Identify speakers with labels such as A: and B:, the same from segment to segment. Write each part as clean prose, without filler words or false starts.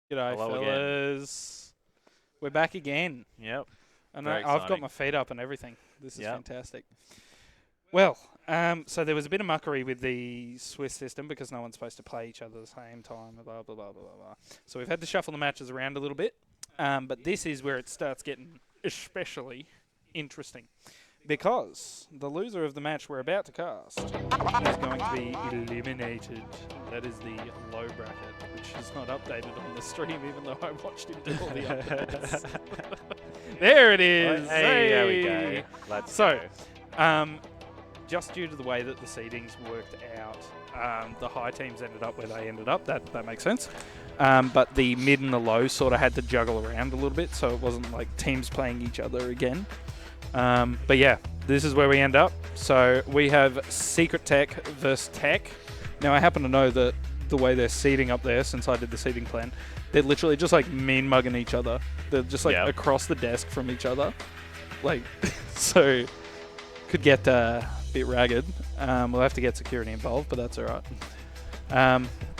A: G'day,
B: Hello
A: fellas. We're back again.
B: Yep.
A: And
B: Very
A: I've got
B: exciting.
A: my feet up and everything. This is
B: Yep.
A: fantastic. Well, so there was a bit of muckery with the Swiss system because no one's supposed to play each other at the same time, blah, blah, blah, blah, blah. So we've had to shuffle the matches around a little bit. But this is where it starts getting especially interesting. Because the loser of the match we're about to cast is going to be eliminated. That is the low bracket, which is not updated on the stream, even though I watched him do all the updates. There it is.
B: Hey, there we
A: Hey.
B: go. Let's
A: So,
B: go.
A: just due to the way that the seedings worked out, the high teams ended up where they ended up. That makes sense. But the mid and the low sort of had to juggle around a little bit, so it wasn't like teams playing each other again. But yeah, this is where we end up. So we have Secret Tech versus Tech. Now I happen to know that the way they're seeding up there, since I did the seeding plan, they're literally just like mean mugging each other. They're just like across the desk from each other. Like, so could get a bit ragged. We'll have to get security involved, but that's alright.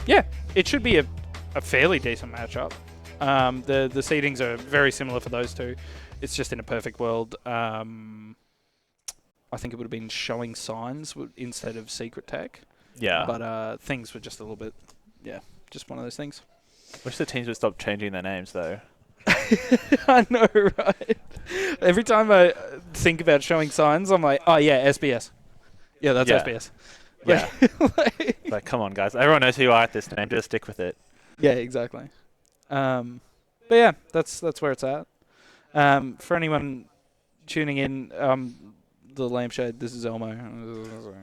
A: Yeah, it should be a fairly decent matchup. The seedings are very similar for those two. It's just in a perfect world. I think it would have been showing signs instead of secret tech.
B: Yeah.
A: But things were just a little bit, just one of those things.
B: Wish the teams would stop changing their names, though.
A: I know, right? Every time I think about showing signs, I'm like, oh, yeah, SBS. Yeah, that's SBS.
B: Yeah. Like, come on, guys. Everyone knows who you are at this name. Just stick with it.
A: Yeah, exactly. But yeah, that's where it's at. For anyone tuning in, the lampshade, this is Elmo.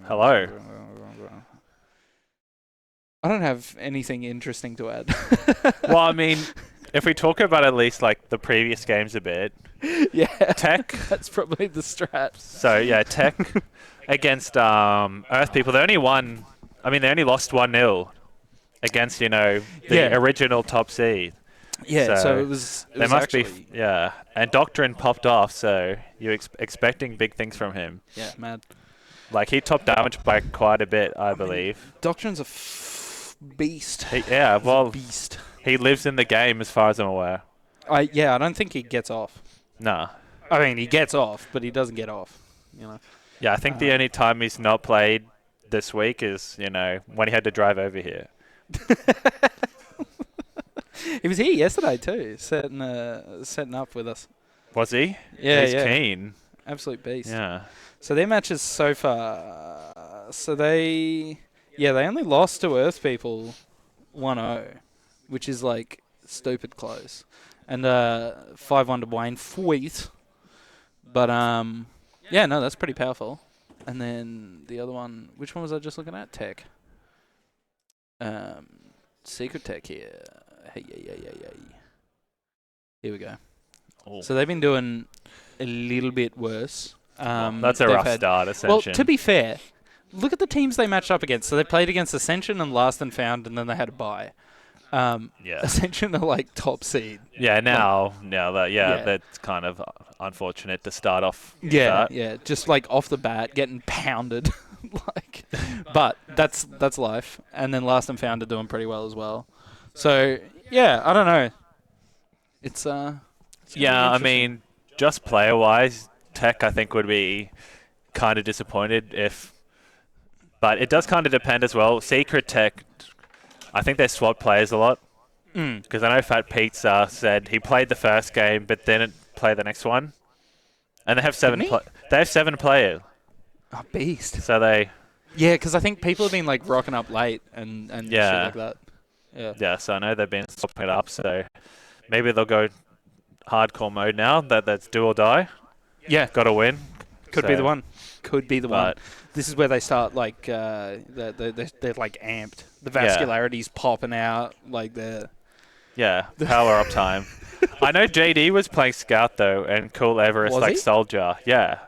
B: Hello.
A: I don't have anything interesting to add.
B: Well, I mean, if we talk about at least like the previous games a bit,
A: yeah,
B: Tech.
A: That's probably the strat.
B: So yeah, Tech against Earth People. They only won. I mean, they only lost 1-0 against the original top seed.
A: Yeah, so it was
B: They must
A: actually,
B: be, And Doctrine popped off, so you're expecting big things from him.
A: Yeah, mad.
B: Like, he topped damage by quite a bit, I believe.
A: Doctrine's a beast.
B: Beast. He lives in the game as far as I'm aware.
A: I don't think he gets off.
B: No.
A: I mean, he gets off, but he doesn't get off.
B: Yeah, I think the only time he's not played this week is, when he had to drive over here.
A: He was here yesterday too, setting up with us.
B: Was he?
A: Yeah,
B: He's keen.
A: Absolute beast.
B: Yeah.
A: So their matches so far, they only lost to Earth People 1-0, which is like stupid close, and 5-1 to Wayne Foyt. But that's pretty powerful. And then the other one, which one was I just looking at? Tech. Secret Tech here. Hey. Here we go.
B: Oh.
A: So they've been doing a little bit worse.
B: That's a rough start, Ascension.
A: Well, to be fair, look at the teams they matched up against. So they played against Ascension and Last and Found, and then they had a bye. Ascension are like top seed.
B: Yeah, that's kind of unfortunate to start off.
A: Just like off the bat, getting pounded. But that's life. And then Last and Found are doing pretty well as well. So I don't know. It's
B: I mean, just player-wise, Tech I think would be kind of disappointed but it does kind of depend as well. Secret Tech, I think they swap players a lot. Because I know Fat Pizza said he played the first game but didn't play the next one. And they have seven players.
A: Oh, beast.
B: So they...
A: Yeah, because I think people have been like rocking up late and shit like that.
B: Yeah, so I know they've been swapping it up, so maybe they'll go hardcore mode now. That's do or die.
A: Yeah.
B: Got to win.
A: Could be the one. This is where they start like they're like amped. The vascularity's popping out like they're...
B: Yeah, power up time. I know JD was playing Scout though, and Cool Everest like Soldier. Yeah,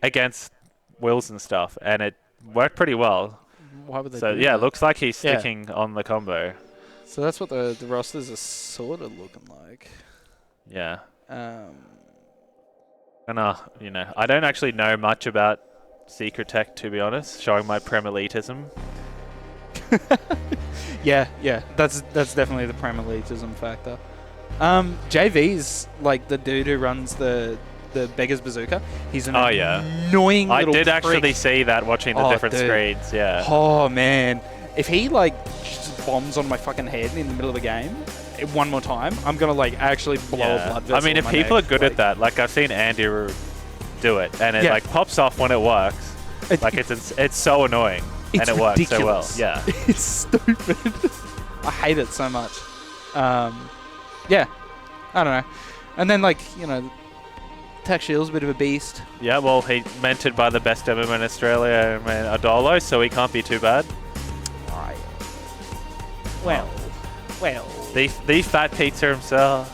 B: against Wills and stuff, and it worked pretty well.
A: Why would they
B: do that? Looks like he's sticking on the combo.
A: So that's what the rosters are sort of looking like.
B: Yeah. And I don't actually know much about Secret Tech, to be honest, showing my Prem elitism.
A: Yeah, that's definitely the Premier Leagueism factor. JV's like the dude who runs the Beggar's Bazooka. He's an annoying
B: I
A: little
B: did
A: prick.
B: actually see that watching the different screens, yeah.
A: Oh, man. If he, like, just bombs on my fucking head in the middle of the game one more time, I'm going to, like, actually blow a blood vessel.
B: I mean, if people are good at that, like, I've seen Andy do it, and it, like, pops off when it works. Like, it's so annoying, and it works so well. Yeah.
A: It's stupid. I hate it so much. Yeah. I don't know. And then, like, you know, Tax Shield's a bit of a beast.
B: Yeah, well, he mentored by the best ever in Australia, Adolo, so he can't be too bad.
A: Right. Well.
B: The fat pizza himself.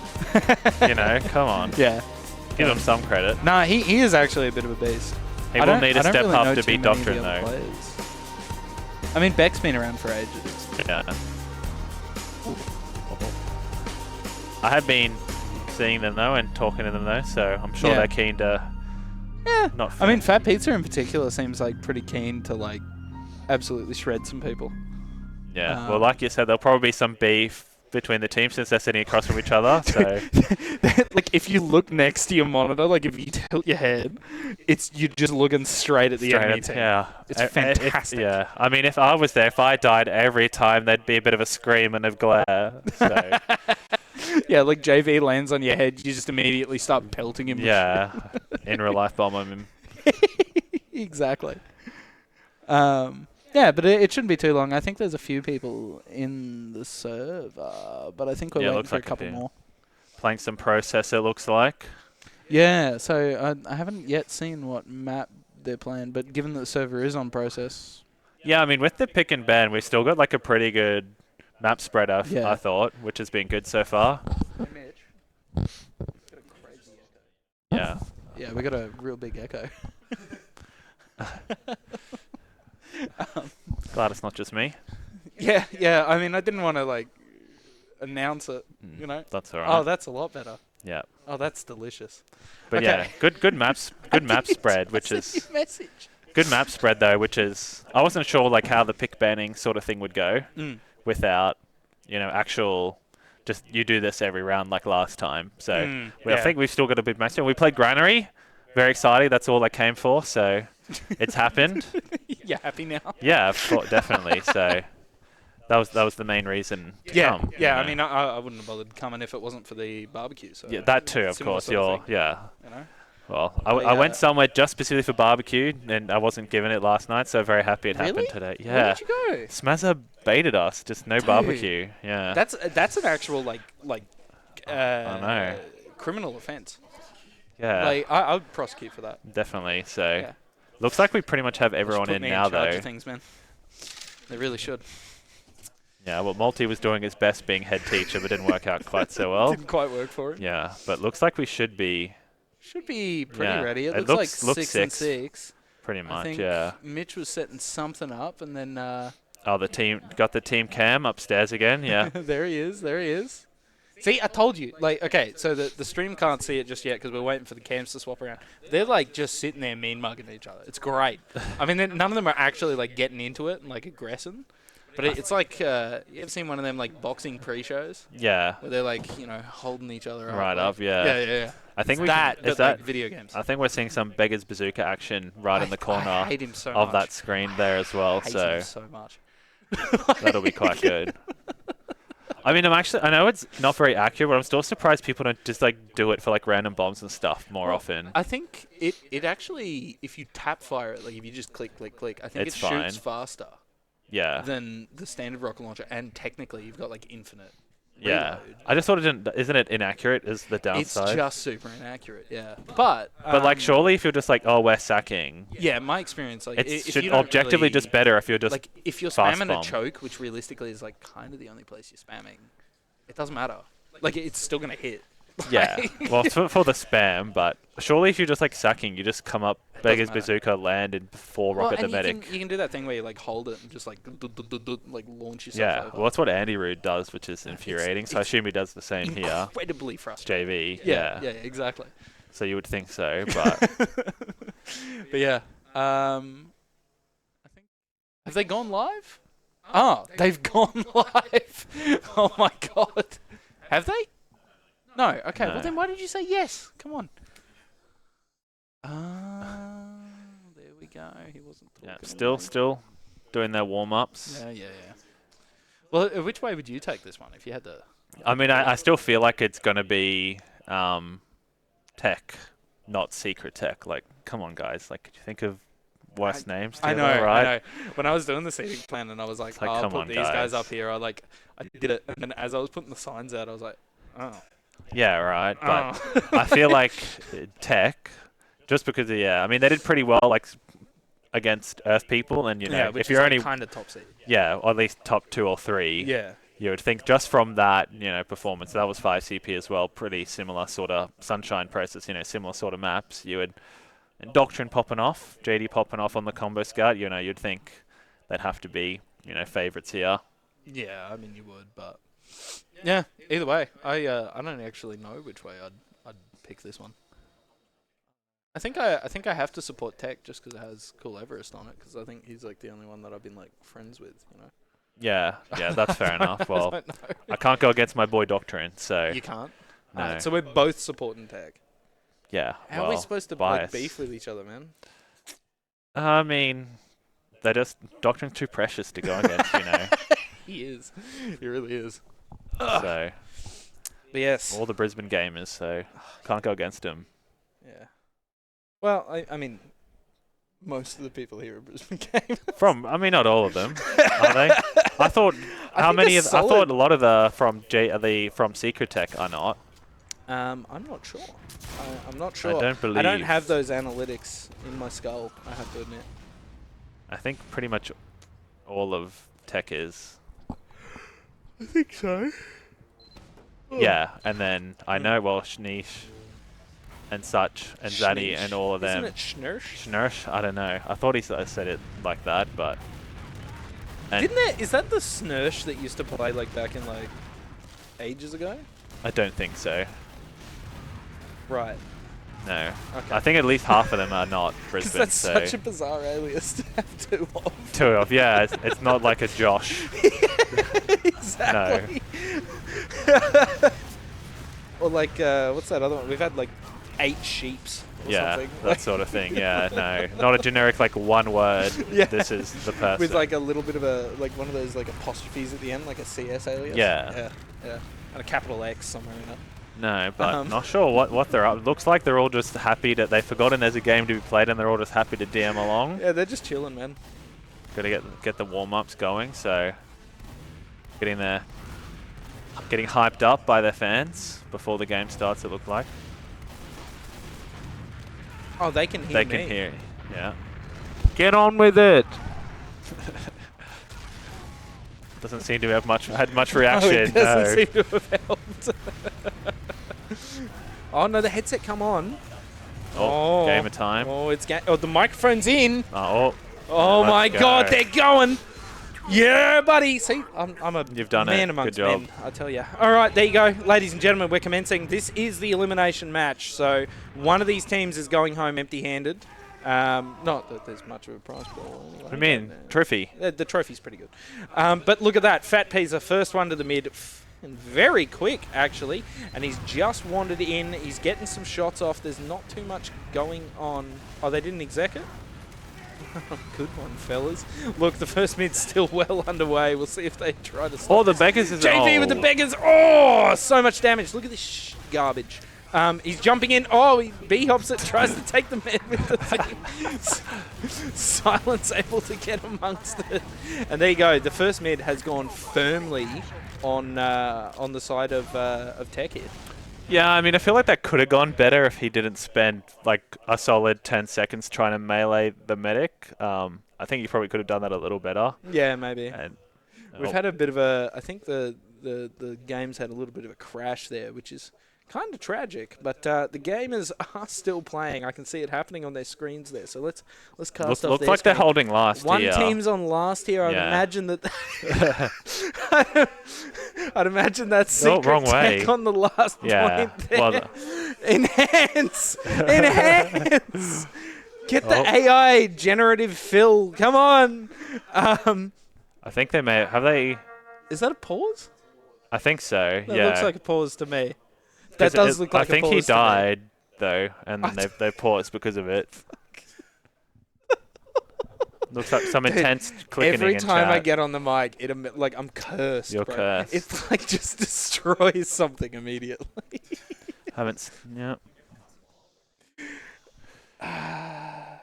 B: You know, come on.
A: Yeah.
B: Give him some credit.
A: Nah, he is actually a bit of a beast.
B: He will need to step up to beat Doctrine, though.
A: Players. I mean, Beck's been around for ages.
B: Yeah. I have been seeing them, though, and talking to them, though, so I'm sure they're keen to not
A: I mean, Fat Pizza in particular seems like pretty keen to, like, absolutely shred some people.
B: Yeah, well, like you said, there'll probably be some beef between the teams since they're sitting across from each other. So,
A: like, if you look next to your monitor, like if you tilt your head, you're just looking straight at the enemy team.
B: Yeah,
A: it's fantastic.
B: Yeah, I mean, if I was there, if I died every time, there'd be a bit of a scream and a glare. So.
A: Yeah, like JV lands on your head, you just immediately start pelting him.
B: Yeah, in real life bomb him.
A: Exactly. Yeah, but it shouldn't be too long. I think there's a few people in the server, but I think we're waiting for a couple more.
B: Playing some process, it looks like.
A: Yeah, so I haven't yet seen what map they're playing, but given that the server is on process...
B: Yeah, I mean, with the pick and ban, we've still got like a pretty good map spread, I thought, which has been good so far.
A: Hey, Mitch. Got a crazy echo.
B: Yeah.
A: Yeah, we got a real big echo.
B: Glad it's not just me.
A: Yeah. I mean, I didn't want to, like, announce it, you know?
B: That's all right.
A: Oh, that's a lot better.
B: Yeah.
A: Oh, that's delicious.
B: But yeah, good maps, good map spread, which is good map spread though, which is I wasn't sure like how the pick banning sort of thing would go without, you know, actual. Just you do this every round like last time. So I think we've still got a big match. We played Granary. Very exciting. That's all I came for. So it's happened.
A: You're happy now?
B: Yeah, definitely. So that was the main reason to come.
A: Yeah. I mean, I wouldn't have bothered coming if it wasn't for the barbecue. So
B: yeah, that too, of course. You know. Well,
A: But
B: I went somewhere just specifically for barbecue, and I wasn't given it last night, so very happy it happened today. Yeah.
A: Where did you go?
B: Smazza baited us, just no barbecue. Yeah.
A: That's an actual
B: I know.
A: criminal offence.
B: Yeah.
A: Like I would prosecute for that.
B: Definitely. So looks like we pretty much have everyone in now, though.
A: Of things, man. They really should.
B: Yeah, well, Multi was doing his best being head teacher, but didn't work out quite so well.
A: Didn't quite work for him.
B: Yeah, but looks like we should be.
A: Should be pretty ready. It
B: looks
A: like 6 and
B: 6. Pretty much,
A: I think
B: yeah.
A: Mitch was setting something up, and then...
B: the team got the team cam upstairs again, yeah.
A: There he is. See, I told you. Like, okay, so the stream can't see it just yet because we're waiting for the cams to swap around. They're, like, just sitting there mean-mugging each other. It's great. I mean, none of them are actually, like, getting into it and, like, aggressing. But it's like, you ever seen one of them, like, boxing pre-shows?
B: Yeah.
A: Where they're, like, you know, holding each other up.
B: Right up, yeah.
A: Yeah.
B: I think
A: like video games.
B: I think we're seeing some Beggar's Bazooka action right in the corner
A: I hate him so
B: of
A: much.
B: that screen there as well.
A: I hate him so much.
B: That'll be quite good. I mean, I know it's not very accurate, but I'm still surprised people don't just like do it for like random bombs and stuff more often.
A: I think it actually, if you tap fire it, like if you just click, I think it shoots faster.
B: Yeah.
A: Than the standard rocket launcher, and technically you've got like infinite.
B: Yeah,
A: reload.
B: I just thought isn't it inaccurate is the downside?
A: It's just super inaccurate, yeah. But
B: like surely if you're just like, oh, we're sacking.
A: Yeah, my experience, like
B: it should objectively just better if you're just
A: like if you're spamming a choke, which realistically is like kind of the only place you're spamming, it doesn't matter. Like it's still gonna hit.
B: Yeah, well, for the spam, but surely if you're just like sacking, you just come up, Beggar's Bazooka, land, and before rocket the medic.
A: You can do that thing where you like hold it and just like like launch yourself.
B: Yeah,
A: over.
B: well, that's what Andy Rude does, which is infuriating. So I assume he does the same here.
A: Incredibly frustrating.
B: JV.
A: Yeah, exactly.
B: So you would think so, but
A: but yeah, I think have they gone live? Oh, they've gone live. Oh my god. Have they? No. Okay.
B: No.
A: Well, then why did you say yes? Come on. There we go. He wasn't talking.
B: Still doing their warm-ups.
A: Yeah. Well, which way would you take this one if you had to?
B: I mean, I still feel like it's going to be tech, not secret tech. Like, come on, guys. Like, could you think of worse names?
A: I know,
B: right?
A: I know. When I was doing the seating plan and I was like, I'll put these guys up here, I did it. And then as I was putting the signs out, I was like, oh.
B: Yeah, right. But I feel like tech, just because, I mean, they did pretty well, like, against Earth people. And, if you're only
A: kind of top seed.
B: Yeah, or at least top 2 or 3.
A: Yeah.
B: You would think just from that, performance, that was 5 CP as well, pretty similar sort of sunshine process, similar sort of maps. You would, and Doctrine popping off, JD popping off on the combo scout, you'd think they'd have to be, favourites here.
A: Yeah, I mean you would, but yeah, either way, I don't actually know which way I'd pick this one. I think I have to support Tech just because it has Cool Everest on it, because I think he's like the only one that I've been like friends with,
B: Yeah, that's fair enough. Well, I can't go against my boy Doctrine, so...
A: You can't?
B: No.
A: Alright, so we're both supporting Tech.
B: Yeah,
A: How are we supposed to like, beef with each other, man?
B: I mean, Doctrine's too precious to go against,
A: He is. He really is.
B: So...
A: But yes.
B: All the Brisbane gamers, so can't go against him.
A: Yeah. Well, I mean... Most of the people here are Brisbane gamers.
B: I mean, not all of them, are they? I thought I thought a lot of from Secret Tech are not.
A: I'm not sure. I'm not sure.
B: I don't believe.
A: I don't have those analytics in my skull, I have to admit.
B: I think pretty much all of Tech is.
A: I think so.
B: Yeah, and then I know Shneesh and such, and Zaddy and all of them.
A: Isn't it Schnursh?
B: Schnursh? I don't know. I thought he said it like that, but...
A: Is that the Snursh that used to play like back in like ages ago?
B: I don't think so.
A: Right.
B: No.
A: Okay.
B: I think at least half of them are not Brisbane.
A: That's such a bizarre alias to have 2 of.
B: 2 of, yeah. It's not like a Josh.
A: Exactly. No. Or like, what's that other one? We've had like 8 sheeps or something.
B: That sort of thing, yeah, no. Not a generic, like, one word, this is the person.
A: With, like, a little bit of a, like, one of those, like, apostrophes at the end, like a CS alias.
B: Yeah.
A: And a capital X somewhere in it.
B: No, but not sure what they're up. Looks like they're all just happy that they've forgotten there's a game to be played and they're all just happy to DM along.
A: Yeah, they're just chilling, man.
B: Gotta get the warm-ups going, so... Getting hyped up by their fans before the game starts, it looked like.
A: Oh, they can hear me.
B: They can hear, yeah. Get on with it! Doesn't seem to have had much reaction.
A: No, it doesn't seem to have helped. Oh, no, the headset come on.
B: Oh, game of time.
A: Oh, the microphone's in.
B: Oh
A: my God, they're going. Yeah, buddy. See,
B: You've done
A: man
B: it.
A: amongst
B: Good job.
A: men, I tell you. All right, there you go. Ladies and gentlemen, we're commencing. This is the elimination match. So one of these teams is going home empty-handed. Not that there's much of a prize pool. Anyway.
B: What do you mean? Trophy?
A: The trophy's pretty good. But look at that. Fat P's the first one to the mid. And very quick, actually. And he's just wandered in. He's getting some shots off. There's not too much going on. Oh, they didn't exec it? Good one, fellas. Look, the first mid's still well underway. We'll see if they try to stop.
B: Oh, the beggars is...
A: JV with the beggars. Oh, so much damage. Look at this garbage. He's jumping in. Oh, he B-hops it, tries to take the mid with the thing. Silence able to get amongst it. And there you go. The first mid has gone firmly on the side of Tech here.
B: Yeah, I mean, I feel like that could have gone better if he didn't spend like a solid 10 seconds trying to melee the medic. I think he probably could have done that a little better.
A: Yeah, maybe.
B: And,
A: we've had a bit of a... I think the game's had a little bit of a crash there, which is kind of tragic. But the gamers are still playing. I can see it happening on their screens there. So let's cast off.
B: Looks like they're holding last
A: One
B: here.
A: team's on last here. I'd imagine that... I'd imagine that's secret
B: wrong way.
A: tech on the last point there.
B: Well,
A: Enhance! Get the AI generative fill. Come on!
B: I think they may have they.
A: Is that a pause?
B: I think so.
A: That
B: yeah.
A: looks like a pause to me. That does look like a pause.
B: I think he
A: to
B: died though, and they paused because of it. Looks like some intense clicking
A: Every
B: in
A: time I
B: chat.
A: get on the mic, like I'm cursed.
B: You're
A: bro.
B: cursed.
A: It's like just destroys something immediately.
B: Yeah.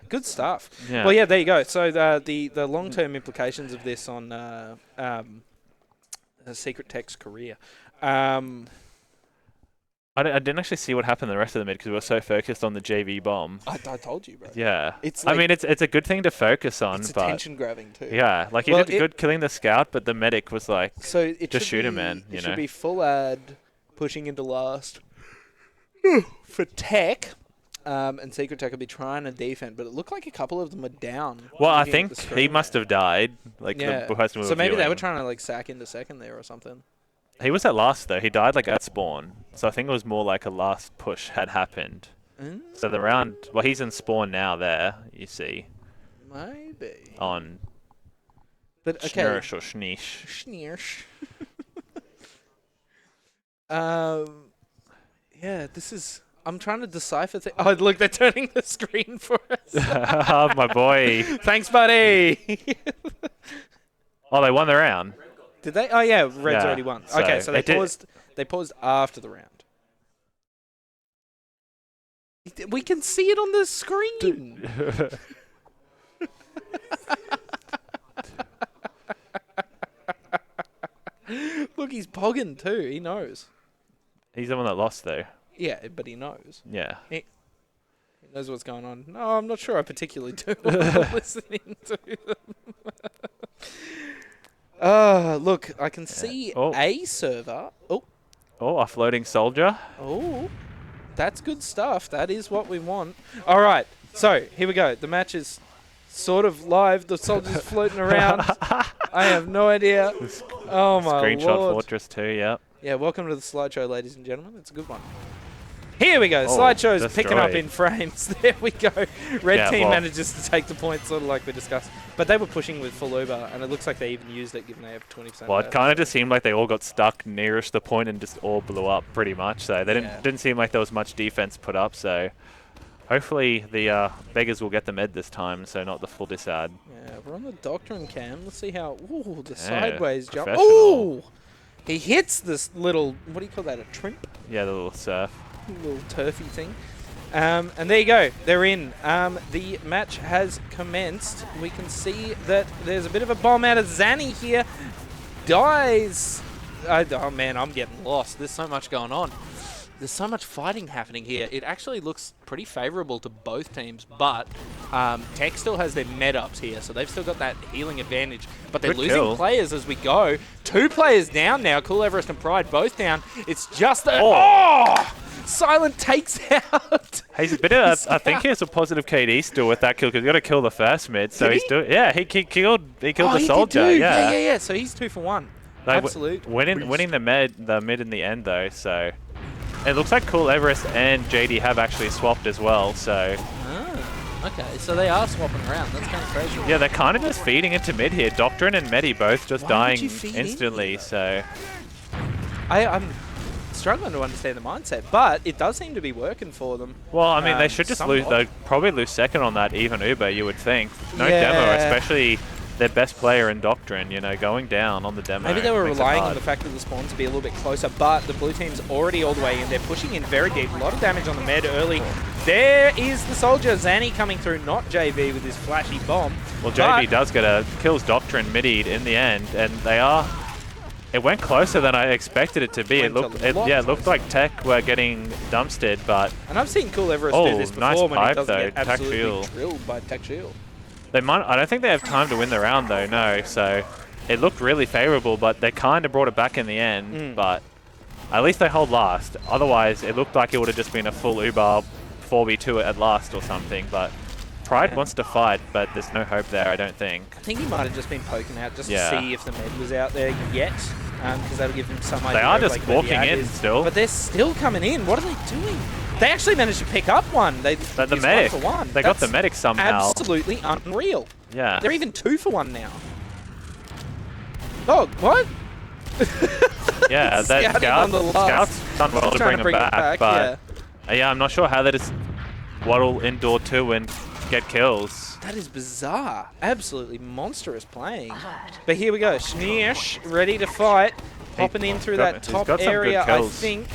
A: Good stuff.
B: Yeah.
A: Well, yeah, there you go. So the long-term implications of this on Secret Tech's career.
B: I didn't actually see what happened in the rest of the mid because we were so focused on the JV bomb.
A: I told you, bro.
B: Yeah.
A: It's like,
B: I mean, it's a good thing to focus on,
A: it's
B: but
A: attention grabbing too.
B: yeah, like he did good killing the scout, but the medic was like,
A: so it
B: just
A: should
B: shoot
A: be,
B: him, man.
A: It should be full ad, pushing into last for Tech. And Secret Tech will be trying to defend, but it looked like a couple of them are down.
B: Well, I think he must have died. Like
A: yeah.
B: the person we
A: so
B: were
A: maybe
B: viewing.
A: they were trying to like sack into second there or something.
B: He was at last though. He died like at spawn, so I think it was more like a last push had happened. So the round, well, he's in spawn now. There, you see.
A: Maybe.
B: On.
A: But okay.
B: Schnursh or Schneesh.
A: Schneersh. Yeah, this is. I'm trying to decipher things. Oh, look, they're turning the screen for us.
B: Oh, my boy.
A: Thanks, buddy.
B: Oh, they won the round.
A: Did they? Oh, yeah, Red's already won.
B: So
A: okay, so they paused after the round. We can see it on the screen. Look, he's pogging too. He knows.
B: He's the one that lost, though.
A: Yeah, but he knows.
B: Yeah.
A: He knows what's going on. No, I'm not sure I particularly do listening to them. Look, I can see a server. Oh,
B: offloading soldier.
A: Oh, that's good stuff. That is what we want. All right, so here we go. The match is sort of live. The soldier's floating around. I have no idea. Oh, my
B: Screenshot
A: Lord.
B: Fortress 2, yeah.
A: Yeah, welcome to the slideshow, ladies and gentlemen. It's a good one. Here we go. Slideshow's picking up in frames. There we go. Red team manages to take the point, sort of like we discussed. But they were pushing with full Uber, and it looks like they even used it, given they have 20%.
B: Well, it kind of just seemed like they all got stuck nearest the point and just all blew up pretty much. So they didn't seem like there was much defense put up. So hopefully the beggars will get the med this time, so not the full disad.
A: Yeah, we're on the Doctrine cam. Let's see how... Ooh, the sideways jump.
B: Professional.
A: Ooh! He hits this little... What do you call that? A trimp?
B: Yeah, the little surf.
A: Little turfy thing. And there you go. They're in. The match has commenced. We can see that there's a bit of a bomb out of Zanny here. Dies. Oh, man, I'm getting lost. There's so much going on. There's so much fighting happening here. It actually looks pretty favorable to both teams, but Tech still has their med-ups here, so they've still got that healing advantage. But they're losing players as we go. 2 players down now. Cool Everest and Pride both down. It's just a... Silent takes out.
B: He's a bit of, I think he has a positive KD still with that kill because he got to kill the first mid. So he's doing, he killed the soldier.
A: Yeah. So he's 2 for 1. Absolute.
B: Winning the mid in the end though. So it looks like Cool Everest and JD have actually swapped as well. So.
A: Okay, so they are swapping around. That's kind of crazy.
B: Yeah, they're kind of just feeding into mid here. Doctrine and Medi both just dying instantly. So.
A: I'm struggling to understand the mindset, but it does seem to be working for them.
B: Well, I mean, they should just lose. They'd probably lose second on that even Uber, you would think. No demo, especially their best player in Doctrine, you know, going down on the demo.
A: Maybe they were relying on the fact of the spawn to be a little bit closer, but the blue team's already all the way in. They're pushing in very deep. A lot of damage on the med early. There is the soldier, Zanny, coming through, not JV with his flashy bomb.
B: Well, JV does kills Doctrine mid in the end, and they are... It went closer than I expected it to be. It looked like Tech were getting dumpstered, but...
A: And I've seen Cool Everest do this before
B: nice
A: when
B: pipe,
A: he doesn't
B: though.
A: get absolutely drilled by Tech Shield.
B: They might. I don't think they have time to win the round, though, no. So it looked really favourable, but they kind of brought it back in the end. But at least they hold last. Otherwise, it looked like it would have just been a full Uber 4v2 at last or something, but... Pride wants to fight, but there's no hope there, I don't think.
A: I think he might have just been poking out just to see if the med was out there yet, because that'll give him some idea.
B: They are just walking in still.
A: But they're still coming in. What are they doing? They actually managed to pick up one. They
B: the medic.
A: 1 for 1.
B: They got the medic somehow.
A: Absolutely unreal.
B: Yeah.
A: They're even 2 for 1 now.
C: Oh, what?
B: Yeah, that Scout's done well to bring him back, but yeah, I'm not sure how they just waddle indoor 2 and get kills.
C: That is bizarre. Absolutely monstrous playing. But here we go. Sneesh ready to fight. Popping in through that top area, I think.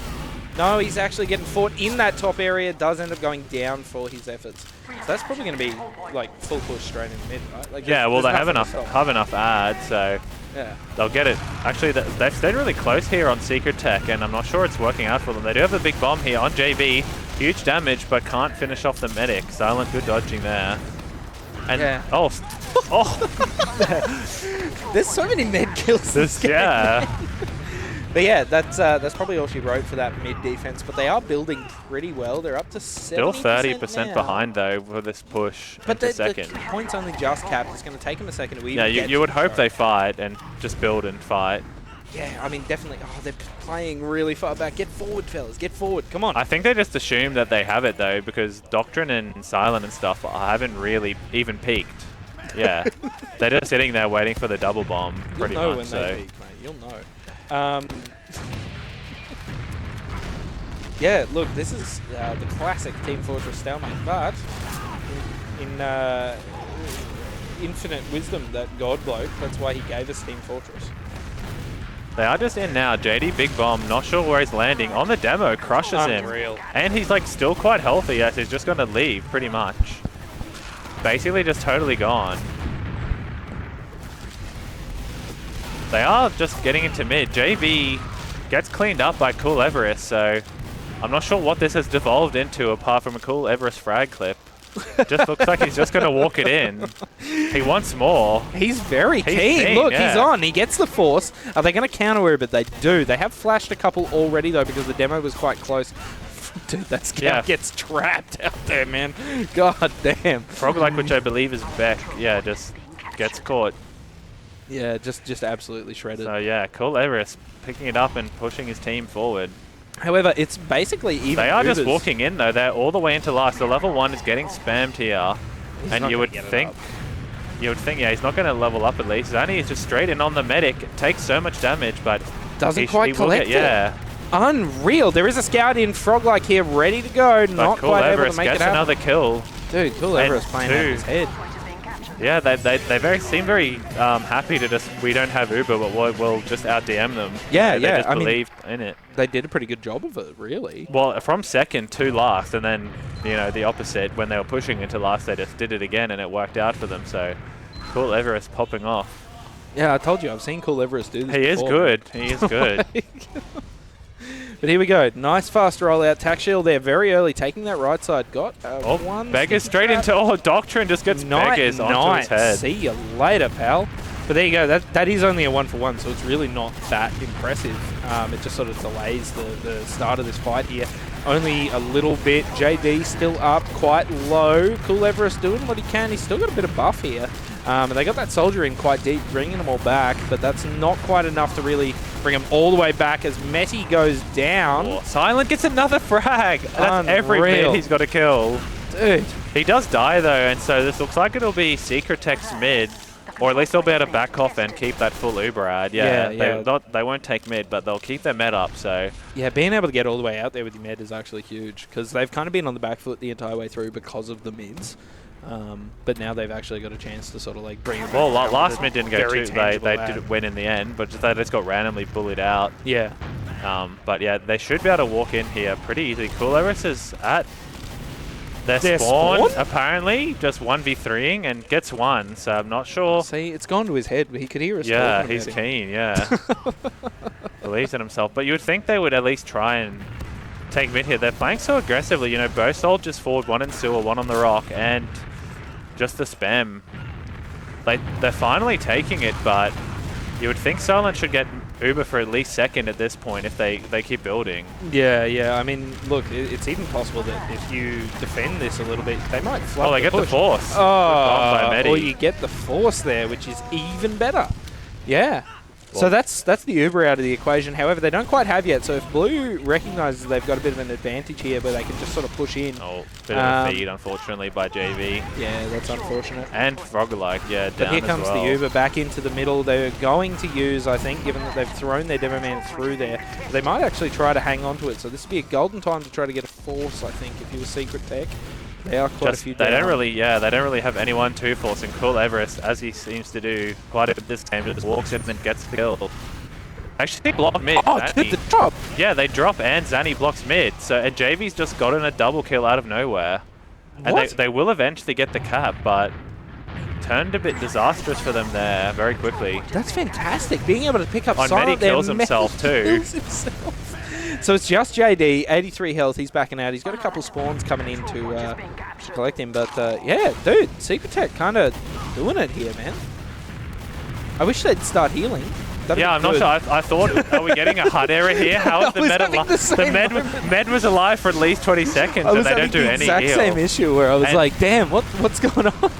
C: No, he's actually getting fought in that top area. Does end up going down for his efforts. So that's probably going to be like full push straight in the mid, right? Like,
B: yeah, well, they have enough ads, so
C: yeah,
B: they'll get it. Actually, they've stayed really close here on Secret Tech, and I'm not sure it's working out for them. They do have a big bomb here on JB. Huge damage, but can't finish off the medic. Silent, good dodging there. And oh,
C: there's so many med kills. This game.
B: Yeah.
C: But yeah, that's probably all she wrote for that mid defense. But they are building pretty well. They're up to 70%.
B: Still 30% behind though for this push.
C: But the
B: second.
C: point's only just capped. It's going to take them a second to even.
B: Yeah, you would hope they fight and just build and fight.
C: Yeah, I mean, definitely. Oh, they're playing really far back. Get forward, fellas. Get forward. Come on.
B: I think they just assume that they have it, though, because Doctrine and Silent and stuff haven't really even peaked. Yeah. They're just sitting there waiting for the double bomb, pretty
C: You'll know
B: much.
C: when they peak, mate. You'll know. Yeah, look, this is the classic Team Fortress stalemate, but in infinite wisdom, that God bloke, that's why he gave us Team Fortress.
B: They are just in now. JD Big Bomb, not sure where he's landing. On the demo, crushes
C: Unreal.
B: him. And he's like still quite healthy as he's just going to leave, pretty much. Basically just totally gone. They are just getting into mid. JB gets cleaned up by Cool Everest, so I'm not sure what this has devolved into apart from a Cool Everest frag clip. Just looks like he's just going to walk it in. He wants more.
C: He's very keen. Look, he's on. He gets the force. Are they going to counter it? But they do. They have flashed a couple already, though, because the demo was quite close. Dude, that Scout gets trapped out there, man. God damn.
B: Frog-like, which I believe is Beck, yeah, just gets caught.
C: Yeah, just absolutely shredded.
B: So, yeah, Cool Everest picking it up and pushing his team forward.
C: However, it's basically even.
B: They are just walking in, though. They're all the way into last. The level 1 is getting spammed here. And you would think, yeah, he's not going to level up at least. Zani is just straight in on the medic. It takes so much damage, but
C: doesn't quite collect it. Yeah. Unreal. There is a Scout in Frog-like here, ready to go.
B: But
C: not
B: Cool
C: quite
B: Everest
C: able to make
B: gets
C: it happen.
B: another kill.
C: Dude, Cool Everest playing out of his head.
B: Yeah, they seem very happy to just, we don't have Uber, but we'll just out-DM them.
C: Yeah,
B: They just believed in it.
C: They did a pretty good job of it, really.
B: Well, from second to last, and then, you know, the opposite, when they were pushing into last, they just did it again, and it worked out for them. So, Cool Everest popping off.
C: Yeah, I told you, I've seen Cool Everest do this
B: He is good. He is good.
C: But here we go. Nice fast rollout. Tack shield there very early, taking that right side. Got one.
B: Beggars straight into Doctrine, just gets Beggars onto his head.
C: See you later, pal. But there you go. That is only a 1-for-1, so it's really not that impressive. It just sort of delays the start of this fight here. Only a little bit. JD still up quite low. Cool Everest doing what he can. He's still got a bit of buff here. And they got that soldier in quite deep, bringing them all back, but that's not quite enough to really bring them all the way back as Meti goes down.
B: Oh, Silent gets another frag. That's every bit he's got to kill.
C: Dude.
B: He does die, though, and so this looks like it'll be Secret Tech's mid, or at least they'll be able to back off and keep that full Uber ad. They won't take mid, but they'll keep their med up, so...
C: Yeah, being able to get all the way out there with your med is actually huge, because they've kind of been on the back foot the entire way through because of the mids. But now they've actually got a chance to sort of like bring it back.
B: Well, last mid didn't go too. They did win in the end, but they just got randomly bullied out.
C: Yeah.
B: But yeah, they should be able to walk in here pretty easily. Cool Everest is at their spawn, apparently, just 1v3ing and gets one, so I'm not sure.
C: See, it's gone to his head, but he could hear us.
B: Yeah, he's keen, yeah. Believes in himself. But you would think they would at least try and take mid here. They're playing so aggressively, you know, Bosol just forward, one in sewer, one on the rock, and just the spam. They're finally taking it, but you would think Silent should get Uber for at least second at this point if they keep building.
C: Yeah. I mean, look, it's even possible that if you defend this a little bit, they might fluff
B: they get the force.
C: Oh, or you get the force there, which is even better. Yeah. So that's the Uber out of the equation. However, they don't quite have yet. So if Blue recognises they've got a bit of an advantage here, but they can just sort of push in.
B: Oh, bit of a feed, unfortunately, by JV.
C: Yeah, that's unfortunate.
B: And Frog-like, yeah,
C: But
B: down
C: here comes
B: as well.
C: the Uber back into the middle. They're going to use, I think, given that they've thrown their Demo Man through there, they might actually try to hang on to it. So this would be a golden time to try to get a force, I think, if you were Secret Tech. They are quite a few down.
B: They don't really have anyone to force, and Cool Everest, as he seems to do quite a bit this game, just walks in and gets the kill. Actually, block mid.
C: Oh, dude, the drop!
B: Yeah, they drop and Zanny blocks mid, so and JV's just gotten a double kill out of nowhere. And they will eventually get the cap, but turned a bit disastrous for them there very quickly.
C: That's fantastic. Being able to pick up
B: On
C: Silent
B: Medi
C: there.
B: kills himself too.
C: So it's just JD, 83 health. He's backing out. He's got a couple spawns coming in to collect him. But yeah, dude, Secret Tech kind of doing it here, man. I wish they'd start healing.
B: Yeah, I'm not sure. I thought, are we getting a HUD error here? How is the med alive? The med was alive for at least 20 seconds, and they don't do any heal.
C: I was having the exact same issue where I was like, damn, what's going on?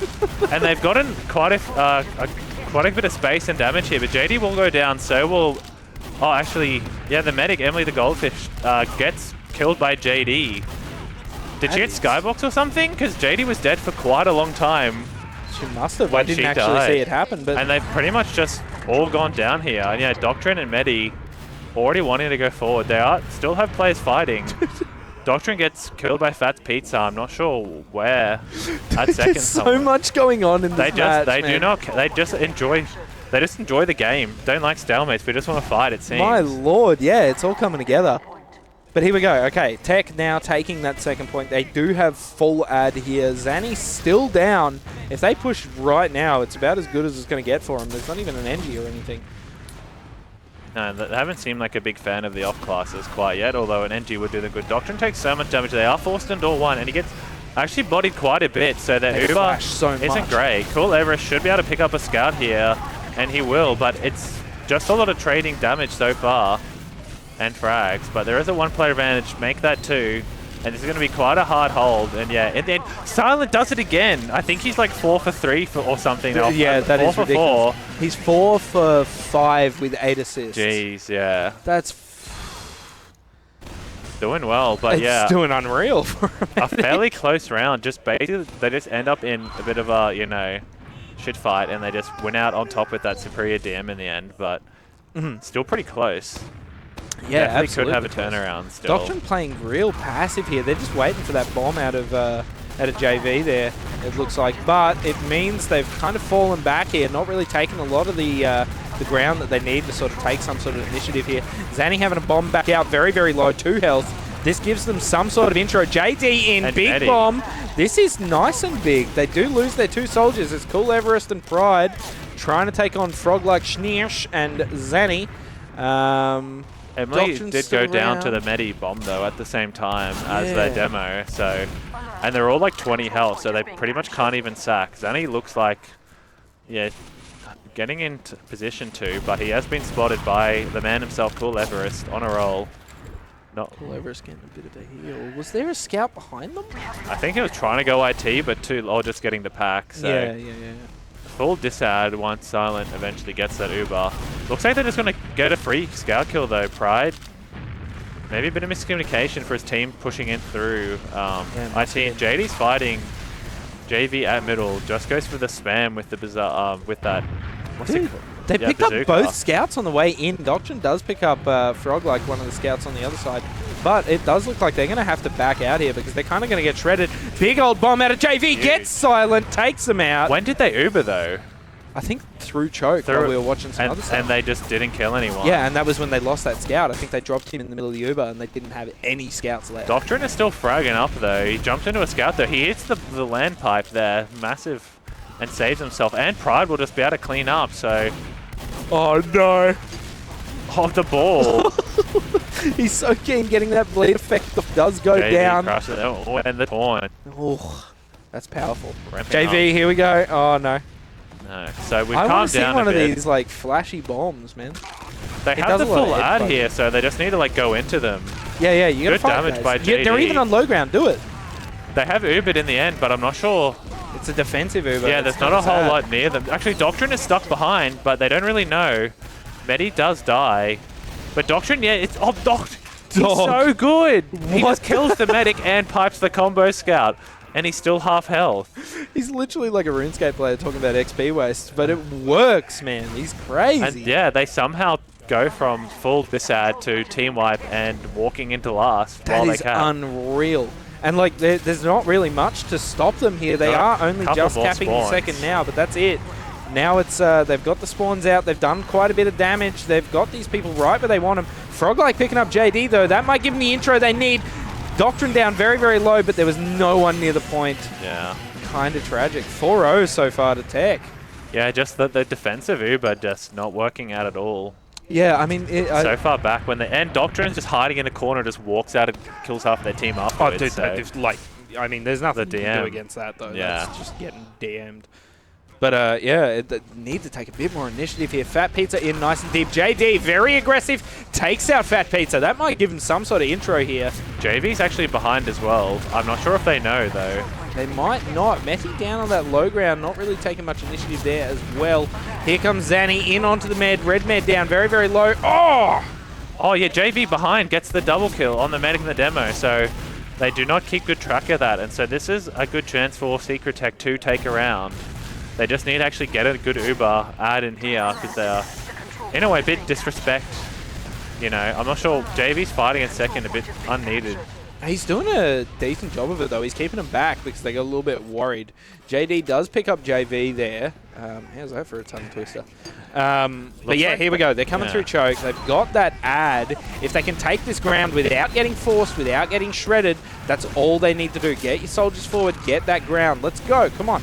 B: And they've gotten quite a bit of space and damage here, but JD will go down, so will... Oh, actually, yeah, the medic, Emily the Goldfish, gets killed by JD. Did she get Skybox or something? Because JD was dead for quite a long time.
C: She must have. I didn't actually see it happen. But
B: and they've pretty much just all gone down here. And yeah, Doctrine and Medi already wanting to go forward. They still have players fighting. Doctrine gets killed by Fat's Pizza. I'm not sure where. At second,
C: there's so much going on in this match.
B: They just enjoy the game. Don't like stalemates. We just want to fight, it seems.
C: My lord, yeah, it's all coming together. But here we go. Okay, Tech now taking that second point. They do have full ad here. Zanny's still down. If they push right now, it's about as good as it's going to get for him. There's not even an NG or anything.
B: No, they haven't seemed like a big fan of the off classes quite yet, although an NG would do the good. Doctrine takes so much damage. They are forced into door one, and he gets actually bodied quite a bit, so that Uber isn't great. Cool Everest should be able to pick up a scout here, and he will, but it's just a lot of trading damage so far. And frags, but there is a one-player advantage. Make that two, and this is going to be quite a hard hold. And yeah, and then Silent does it again. I think he's like 4 for 3 or something.
C: Yeah, that is ridiculous.
B: 4.
C: He's 4 for 5 with 8 assists.
B: Jeez, yeah.
C: That's
B: doing well, but
C: it's doing unreal for
B: a fairly close round. Just basically, they just end up in a bit of a shit fight, and they just win out on top with that superior DM in the end. But still pretty close.
C: Yeah,
B: definitely
C: absolutely.
B: could have a turnaround still.
C: Doctrine playing real passive here. They're just waiting for that bomb out of JV there, it looks like. But it means they've kind of fallen back here, not really taking a lot of the ground that they need to sort of take some sort of initiative here. Zanny having a bomb back out, very, very low, 2 health. This gives them some sort of intro. JD in, and big Eddie. Bomb. This is nice and big. They do lose their 2 soldiers. It's Cool Everest and Pride trying to take on Frog-like Schneersh and Zanny.
B: Emily did go down to the Medi bomb, though, at the same time as their demo. So, and they're all like 20 health, so they pretty much can't even sack. Zanny looks like, getting into position 2, but he has been spotted by the man himself, Cool Everest, on a roll.
C: Cool Everest getting a bit of a heal. Was there a scout behind them?
B: I think he was trying to go IT, but just getting the pack. So.
C: Yeah.
B: Full disad once Silent eventually gets that Uber. Looks like they're just going to get a free scout kill though. Pride, maybe a bit of miscommunication for his team pushing in through. IT and JD's fighting. JV at middle just goes for the spam with the bizarre with that. What's it called?
C: They picked up both scouts on the way in. Doctrine does pick up Frog like one of the scouts on the other side. But it does look like they're going to have to back out here because they're kind of going to get shredded. Big old bomb out of JV. Gets Silent. Takes them out.
B: When did they Uber, though?
C: I think through choke while we were watching some other stuff.
B: And they just didn't kill anyone.
C: Yeah, and that was when they lost that scout. I think they dropped him in the middle of the Uber and they didn't have any scouts left.
B: Doctrine is still fragging up, though. He jumped into a scout, though. He hits the land pipe there. Massive. And saves himself. And Pride will just be able to clean up, so...
C: Oh, no.
B: Oh, the ball.
C: He's so keen getting that bleed effect. Does go down.
B: And the point.
C: Oh, that's powerful. JV, here we go. Oh, no.
B: No. So we've
C: calmed down a bit. I want to see one of these, like, flashy bombs, man.
B: They have the full ad here, so they just need to, like, go into them.
C: Yeah, you gotta fight
B: damage by JD.
C: They're even on low ground. Do it.
B: They have Ubered in the end, but I'm not sure.
C: It's a defensive Uber.
B: Yeah, there's not a whole lot near them. Actually, Doctrine is stuck behind, but they don't really know. Medi does die. But Doctrine, yeah, it's... Oh, Doctrine! He's so good! He just kills the medic and pipes the combo scout. And he's still half health.
C: He's literally like a RuneScape player talking about XP waste, but it works, man. He's crazy.
B: And yeah, they somehow go from full disad to team wipe and walking into last while they cap.
C: That is unreal. And like, there's not really much to stop them here. They are only just capping the second now, but that's it. Now it's they've got the spawns out. They've done quite a bit of damage. They've got these people right where they want them. Frog-like picking up JD though. That might give them the intro they need. Doctrine down very, very low, but there was no one near the point.
B: Yeah.
C: Kind of tragic. 4-0 so far to Tech.
B: Yeah, just the defensive Uber just not working out at all.
C: Yeah, I mean...
B: so far back when and Doctrine's just hiding in a corner, just walks out and kills half their team afterwards.
C: Oh, dude, like, I mean, there's nothing to do against that, though.
B: Yeah.
C: That's just getting DM'd. But, yeah, need to take a bit more initiative here. Fat Pizza in nice and deep. JD, very aggressive, takes out Fat Pizza. That might give him some sort of intro here.
B: JV's actually behind as well. I'm not sure if they know, though.
C: They might not. Meti down on that low ground, not really taking much initiative there as well. Here comes Zanny in onto the med. Red med down, very, very low. Oh!
B: Oh, yeah, JV behind gets the double kill on the medic in the demo, so they do not keep good track of that. And so this is a good chance for Secret Tech to take a round. They just need to actually get a good Uber add in here because they're, in a way, a bit disrespect. You know, I'm not sure. JV's fighting in second a bit unneeded.
C: He's doing a decent job of it, though. He's keeping them back because they got a little bit worried. JD does pick up JV there. How's that for a tongue twister? But yeah, here we go. They're coming through choke. They've got that ad. If they can take this ground without getting forced, without getting shredded, that's all they need to do. Get your soldiers forward. Get that ground. Let's go. Come on.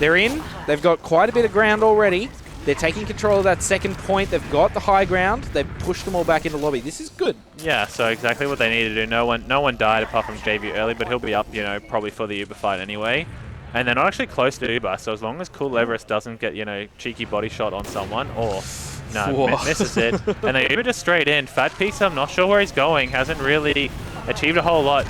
C: They're in. They've got quite a bit of ground already. They're taking control of that second point. They've got the high ground. They've pushed them all back into lobby. This is good.
B: Yeah, so exactly what they need to do. No one died apart from JV early, but he'll be up, you know, probably for the Uber fight anyway. And they're not actually close to Uber, so as long as Cool Everest doesn't get, you know, cheeky body shot on someone, or no, misses it, and they Uber just straight in. Fat Pizza, I'm not sure where he's going. Hasn't really achieved a whole lot.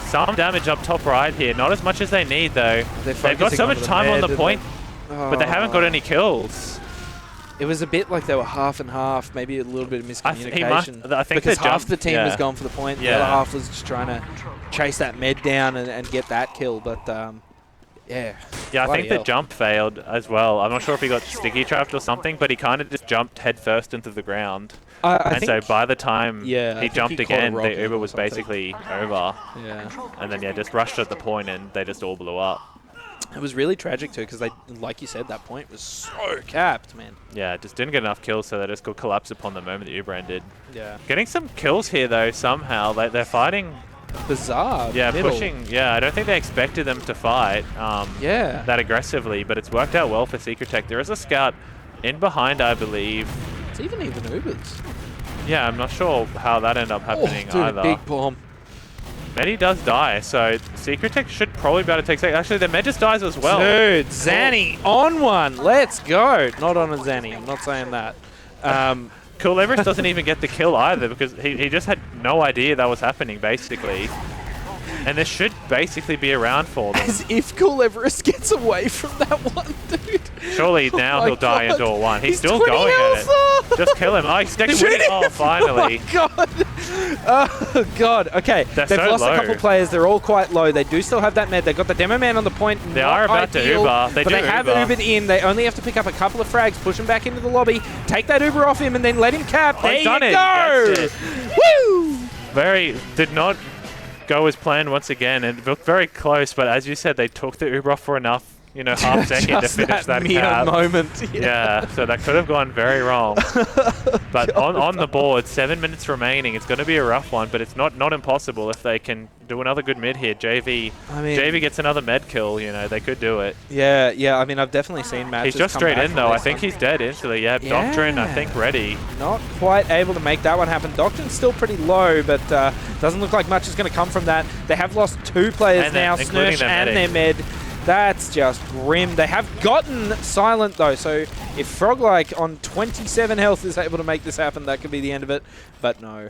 B: Some damage up top right here. Not as much as they need, though. They've got so much time on the point, but they haven't got any kills.
C: It was a bit like they were half and half, maybe a little bit of miscommunication.
B: I think
C: because half the team was gone for the point, the other
B: Yeah.
C: half was just trying to chase that med down and get that kill. But yeah.
B: Yeah, I think the jump failed as well. I'm not sure if he got sticky trapped or something, but he kind of just jumped head first into the ground. And so by the time he jumped again, the Uber was basically over.
C: Yeah.
B: And then, yeah, just rushed at the point and they just all blew up.
C: It was really tragic too, because they, like you said, that point was so capped, man.
B: Yeah, just didn't get enough kills, so they just got collapsed upon the moment the Uber ended.
C: Yeah.
B: Getting some kills here, though, somehow. They're fighting...
C: Bizarre.
B: Yeah,
C: middle.
B: pushing... Yeah, I don't think they expected them to fight that aggressively, but it's worked out well for Secret Tech. There is a scout in behind, I believe.
C: It's even Ubers.
B: Yeah, I'm not sure how that ended up happening either.
C: A big bomb.
B: Medi does die, so Secret Tech should probably be able to take second. Actually, the Med just dies as well.
C: Dude, Zanny on one. Let's go. Not on a Zanny. I'm not saying that.
B: Cool Everest doesn't even get the kill either because he just had no idea that was happening, basically. And this should basically be around for them.
C: As if Cool Everest gets away from that one, dude.
B: Surely now he'll die into a one. He's still going at it. Just kill him. Oh, he's winning. Oh, finally.
C: Oh, God. Oh, God. Okay. They've lost a couple players. They're all quite low. They do still have that med. They've got the demo man on the point.
B: They are about to Uber.
C: But they have Ubered in. They only have to pick up a couple of frags, push him back into the lobby, take that Uber off him, and then let him cap. There you go.
B: Woo! Did not go as planned once again, and looked very close, but as you said, they took the Uber off for enough, you know, half second to finish that cap.
C: moment.
B: Yeah, so that could have gone very wrong. But on the board, 7 minutes remaining. It's going to be a rough one, but it's not impossible if they can do another good mid here. JV gets another med kill, you know, they could do it.
C: Yeah, I mean, I've definitely seen matches.
B: He's just straight in, though. I think he's dead instantly. Yeah, Doctrine, I think, ready.
C: Not quite able to make that one happen. Doctrine's still pretty low, but doesn't look like much is going to come from that. They have lost 2 players now, Snursh and their med. That's just grim. They have gotten silent, though, so if Frog-like on 27 health is able to make this happen, that could be the end of it. But no.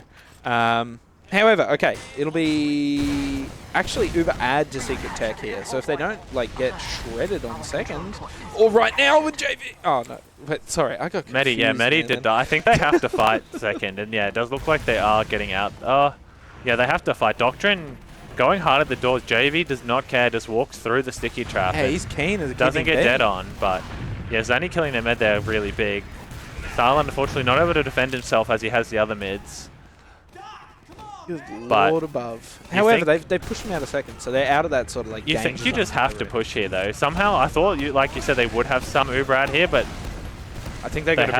C: However, okay, it'll be actually Uber add to Secret Tech here. So if they don't like get shredded on second, or right now with JV. Oh no, but sorry, I got confused.
B: Medi did die. I think they have to fight second, and yeah, it does look like they are getting out. Yeah, they have to fight. Doctrine going hard at the doors. JV does not care, just walks through the sticky trap.
C: Yeah, he's keen as a
B: doesn't get dead on, but yeah, Zanny killing their mid there really big. Silent, unfortunately, not able to defend himself as he has the other mids.
C: Good
B: But
C: Lord above. However, they've pushed him out a second, so they're out of that sort of like.
B: You
C: danger
B: think you
C: zone
B: just have to
C: already.
B: push here though. Somehow, I thought like you said, they would have some Uber out here, but
C: I think they got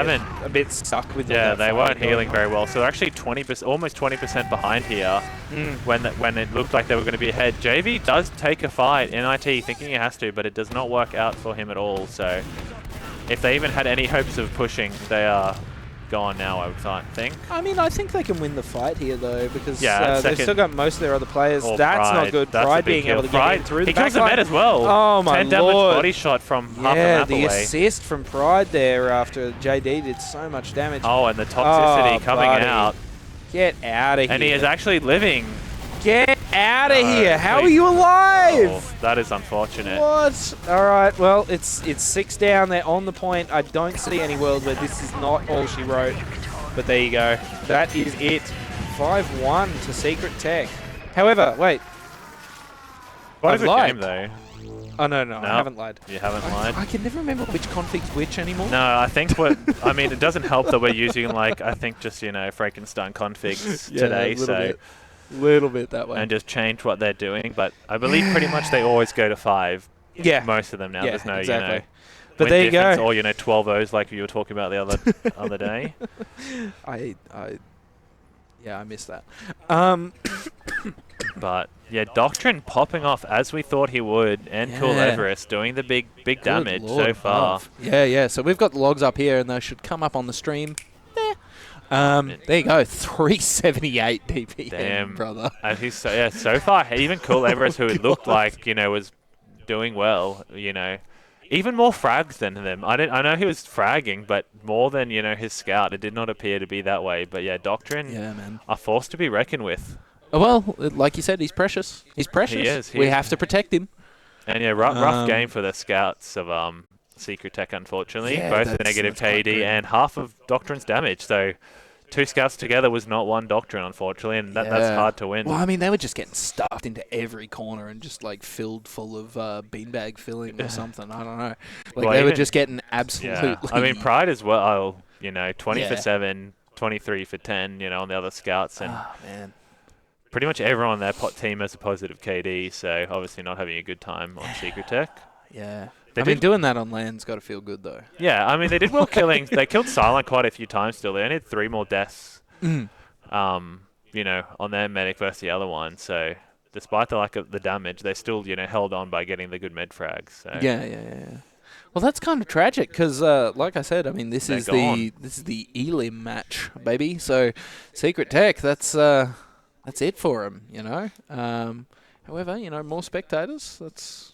C: a bit stuck with.
B: yeah,
C: that
B: they
C: fight
B: weren't
C: going
B: healing
C: on.
B: very well. So they're actually 20%, almost 20% behind here. When it looked like they were going to be ahead. JV does take a fight, NIT, thinking he has to, but it does not work out for him at all. So if they even had any hopes of pushing, they are gone now, I would think.
C: I mean, I think they can win the fight here, though, because
B: Yeah,
C: they've still got most of their other players.
B: Oh,
C: That's not
B: Pride.
C: good.
B: That's a
C: Pride
B: big
C: being able to
B: kill.
C: get in through the
B: He kills the
C: backline.
B: med as well.
C: Oh, my
B: 10 damage
C: Lord.
B: body shot from half a
C: Yeah,
B: map
C: the
B: away.
C: assist from Pride there after JD did so much damage.
B: Oh, and the toxicity
C: Oh,
B: coming
C: buddy.
B: out.
C: Get out of here.
B: And he is actually living.
C: Get out of
B: No,
C: here. How are
B: please.
C: you alive?
B: Oh, that is unfortunate.
C: What? All right. Well, it's 6 down. They're on the point. I don't see any world where this is not all she wrote. But there you go. That is it. 5-1 to Secret Tech. However, wait.
B: What
C: I've
B: a good
C: lied.
B: game, though.
C: Oh, no, I
B: No.
C: haven't lied.
B: You haven't lied.
C: I can never remember which config's which anymore.
B: No, I think I mean, it doesn't help that we're using, like, I think just, Frankenstein configs today, so.
C: Little bit that way.
B: And just change what they're doing, but I believe pretty much they always go to 5.
C: Yeah.
B: Most of them now.
C: Yeah,
B: There's no,
C: exactly.
B: But
C: But there you go.
B: or 12 O's like you were talking about the other day.
C: Yeah, I missed that.
B: But yeah, Doctrine popping off as we thought he would, and Cool
C: Yeah.
B: Everest doing the big
C: Good
B: damage
C: Lord
B: so far.
C: above. Yeah. So we've got the logs up here, and they should come up on the stream. There you go. 378 DPM,
B: Damn,
C: brother.
B: And he's so far. Even Cool Everest, who it looked like was doing well. Even more frags than them. I know he was fragging, but more than his scout. It did not appear to be that way. But yeah, Doctrine
C: Man.
B: are forced to be reckoned with.
C: Oh, well, like you said, he's precious. He's precious.
B: He is.
C: We have to protect him.
B: And yeah, rough game for the scouts of Secret Tech, unfortunately.
C: Yeah,
B: Both the
C: that's
B: negative
C: quite
B: KD
C: grim.
B: and half of Doctrine's damage. So 2 scouts together was not 1 Doctrine, unfortunately, and that's hard to win.
C: Well, I mean, they were just getting stuffed into every corner and just like filled full of beanbag filling or something. I don't know. Like
B: Well,
C: they were
B: even-
C: just getting absolutely.
B: Yeah. I mean, Pride as well, 20
C: Yeah.
B: for 7, 23 for 10, on the other scouts. And
C: Oh, man.
B: pretty much everyone on their team has a positive KD, so obviously not having a good time on Secret Tech.
C: Yeah.
B: They
C: I mean,
B: did-
C: doing that on land's got to feel good, though.
B: Yeah, I mean, they did well killing. They killed Silent quite a few times still. They only had 3 more deaths. On their medic versus the other one. So despite the lack of the damage, they still, held on by getting the good med frags. So.
C: Yeah. Well, that's kind of tragic because, like I said, I mean, this
B: They're
C: is
B: gone.
C: the Elim match, baby. So, Secret Tech, that's it for them, However, more spectators, that's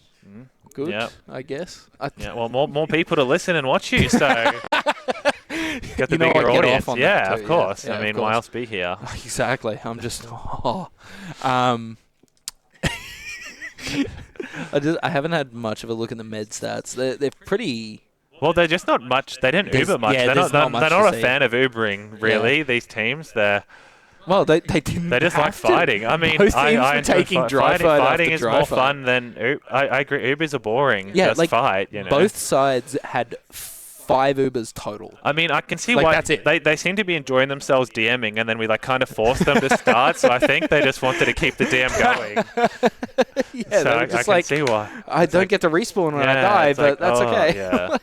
C: good,
B: Yeah.
C: I guess.
B: Yeah, well, more people to listen and watch you, so get the
C: You know, I
B: bigger
C: get
B: audience.
C: off on
B: Yeah,
C: that
B: of
C: too,
B: course.
C: yeah,
B: I
C: of
B: mean,
C: course.
B: why else be here?
C: Exactly. I'm just. I haven't had much of a look at the med stats. They're pretty.
B: Well, they're just not much. They didn't
C: There's-
B: Uber much.
C: yeah,
B: they're
C: there's
B: not,
C: not
B: they're
C: much
B: not
C: to
B: a
C: see.
B: fan of Ubering, really. These teams, they
C: Didn't.
B: just like
C: have to.
B: fighting. I mean,
C: Both
B: I
C: teams were
B: enjoy
C: taking dry
B: fighting.
C: fight
B: Fighting
C: after
B: is
C: dry
B: more
C: fight.
B: fun than I agree. Ubers are boring.
C: Yeah,
B: just
C: like,
B: fight.
C: Both sides had 5 Ubers total.
B: I mean, I can see
C: Like,
B: why
C: that's it.
B: they seem to be enjoying themselves DMing, and then we kind of forced them to start. So I think they just wanted to keep the DM going.
C: Yeah,
B: So
C: they were
B: I
C: just
B: can
C: like,
B: see why.
C: I don't get to respawn when I die,
B: it's
C: but
B: like,
C: that's
B: oh,
C: okay.
B: Yeah.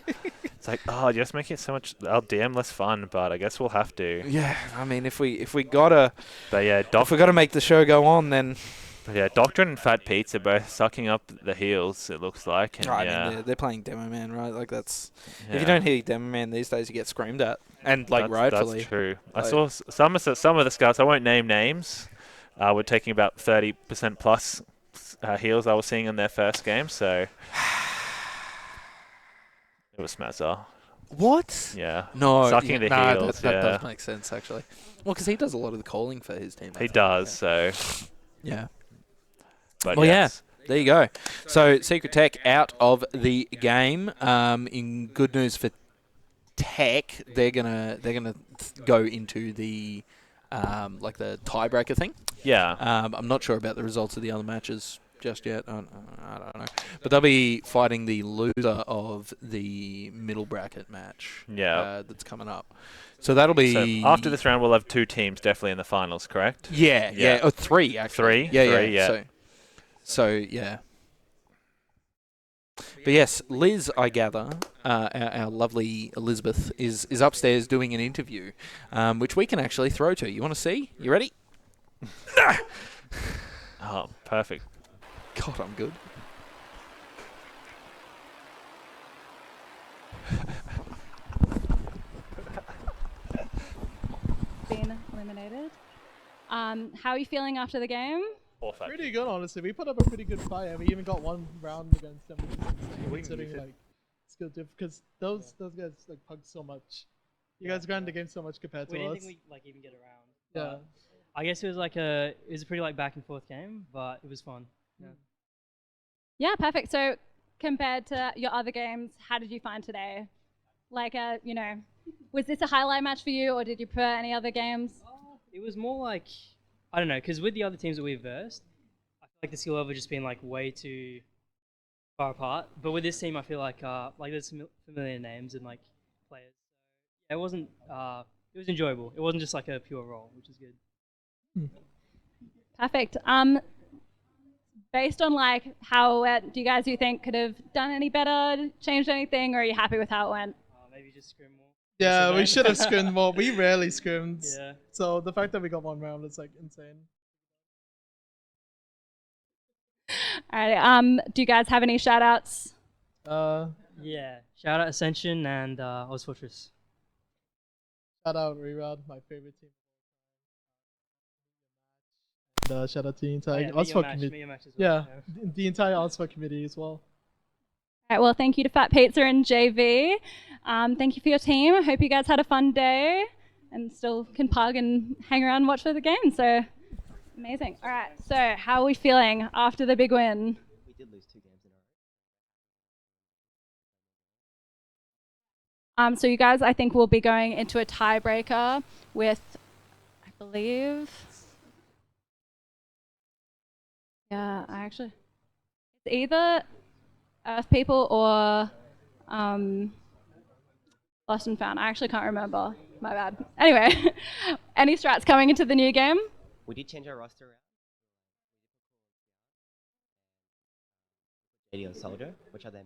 B: It's like, just make it so much our DM less fun, but I guess we'll have to.
C: Yeah, I mean, if we gotta
B: But yeah,
C: make the show go on, then
B: Doctrine and Fat Pete's are both sucking up the heels. It looks like. And
C: I mean, they're playing Demo Man, right? Like that's if
B: yeah.
C: you don't hear Demo Man these days, you get screamed at, and like rightfully.
B: That's true. I
C: Like-
B: saw some of the scouts. I won't name names. Were taking about 30% plus heals I was seeing in their first game. So it was Smazza.
C: What?
B: Yeah.
C: No.
B: Sucking the
C: nah,
B: heels.
C: that
B: yeah.
C: does make sense, actually. Well, because he does a lot of the calling for his team. I
B: He
C: think.
B: does. So.
C: Yeah.
B: But
C: Well,
B: yes.
C: There you go. So Secret Tech out of the game. In good news for Tech, they're gonna go into the like the tiebreaker thing.
B: Yeah.
C: I'm not sure about the results of the other matches just yet. I don't know, but they'll be fighting the loser of the middle bracket match.
B: Yeah.
C: That's coming up. So that'll be
B: So after this round, we'll have 2 teams definitely in the finals, correct?
C: Yeah. Or 3 actually.
B: 3.
C: Yeah.
B: 3, yeah.
C: So yeah. But yes, Liz, I gather, our lovely Elizabeth, is upstairs doing an interview, which we can actually throw to. You want to see? You ready?
B: Oh, perfect.
C: God, I'm good.
D: Been eliminated. How are you feeling after the game?
B: Perfect.
E: Pretty good, honestly. We put up a pretty good fight, and we even got one round against them. Considering like skill diff, because those guys like pugged so much. You guys ran the game so much compared to
F: We didn't
E: us.
F: think we like even get around.
E: Yeah.
F: But I guess it was like a pretty like back and forth game, but it was fun. Yeah.
D: Yeah, perfect. So compared to your other games, how did you find today? Like, was this a highlight match for you, or did you prefer any other games?
F: It was more like I don't know, because with the other teams that we versed, I feel like the skill level just been like way too far apart. But with this team, I feel like there's some familiar names and like players. It wasn't. It was enjoyable. It wasn't just like a pure roll, which is good.
D: Perfect. Based on like how do you think could have done any better, changed anything, or are you happy with how it went?
F: Maybe just scrim more.
E: Yeah, we should have scrimmed more. We rarely scrimmed.
F: Yeah.
E: So the fact that we got one round is like insane.
D: All right. Do you guys have any shout outs?
F: Yeah. Shout out Ascension and Oz Fortress.
E: Shout out Rerod, my favorite team. And shout out to the entire Oxford committee. Yeah, the entire Oxford committee as well.
D: All right, well, thank you to Fat Pizza and JV. Thank you for your team. I hope you guys had a fun day and still can pug and hang around and watch for the game. So, amazing. All right, so how are we feeling after the big win?
G: We did lose 2 games in a row.
D: So you guys, I think, will be going into a tiebreaker with, I believe... Yeah, it's either Earth People or Lost and Found. I actually can't remember. My bad. Anyway, any strats coming into the new game?
G: We did change our roster around. JD and Soldier, which are their